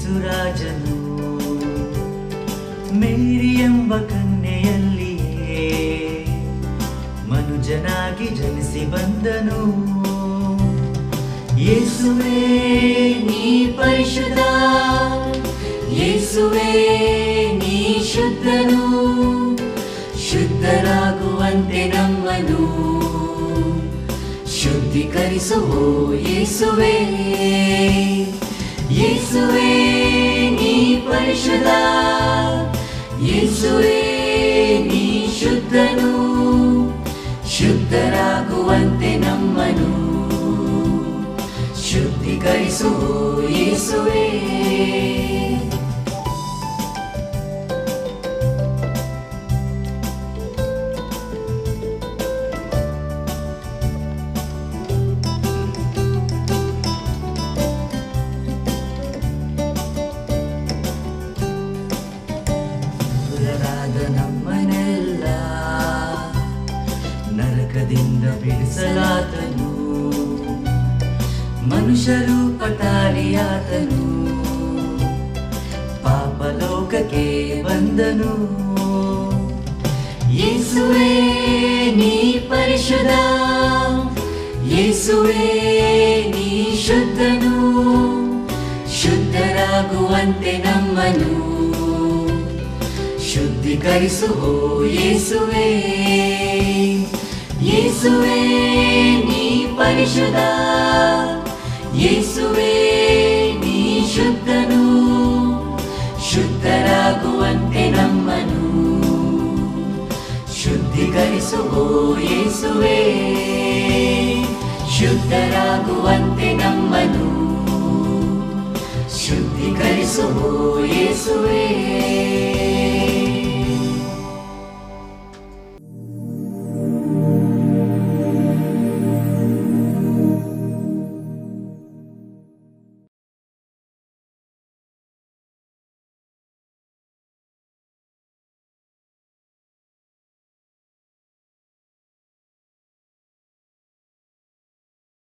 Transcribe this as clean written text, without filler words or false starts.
ಯೇಸುರಾಜನು ಮೇರಿ ಎಂಬ ಕನ್ಯೆಯಲ್ಲಿಯೇ ಮನುಜನಾಗಿ ಜನಿಸಿ ಬಂದನು. ಯೇಸುವೇ ನೀ ಪರಿಶುದ್ಧ, ಯೇಸುವೇ ನೀ ಶುದ್ಧನು, ಶುದ್ಧರಾಗುವಂತೆ ನಮ್ಮನು ಶುದ್ಧೀಕರಿಸು ಯೇಸುವೇ. ಯೇಸುವೇ ನೀ ಪರಿಶುದ್ಧ, ಯೇಸುವೇ ನೀ ಶುದ್ಧನು, ಶುದ್ಧರಾಗುವಂತೆ ನಮ್ಮನು ಶುದ್ಧೀಕರಿಸು ಯೇಸುವೇ. ನಮ್ಮನೆಲ್ಲ ನರಕದಿಂದ ಬಿಡಿಸಲಾತನು, ಮನುಷ್ಯ ರೂಪ ತಾಳಿಯಾತನು, ಪಾಪಲೋಕಕ್ಕೆ ಬಂದನು. ಯೇಸುವೇ ನೀ ಪರಿಶುದ್ಧ, ಯೇಸುವೇ ನೀ ಶುದ್ಧನು, ಶುದ್ಧರಾಗುವಂತೆ ನಮ್ಮನು ಶುದ್ಧೀಕರಿಸು ಯೇಸುವೇ. ಯೇಸುವೇ ನೀ ಪರಿಶುದ್ಧ, ಯೇಸುವೇ ನೀ ಶುದ್ಧನು, ಶುದ್ಧರಾಗುವಂತೆ ನಮ್ಮನು ಶುದ್ಧೀಕರಿಸು ಯೇಸುವೇ. ಶುದ್ಧರಾಗುವಂತೆ ನಮ್ಮನು ಶುದ್ಧೀಕರಿಸು ಯೇಸುವೇ.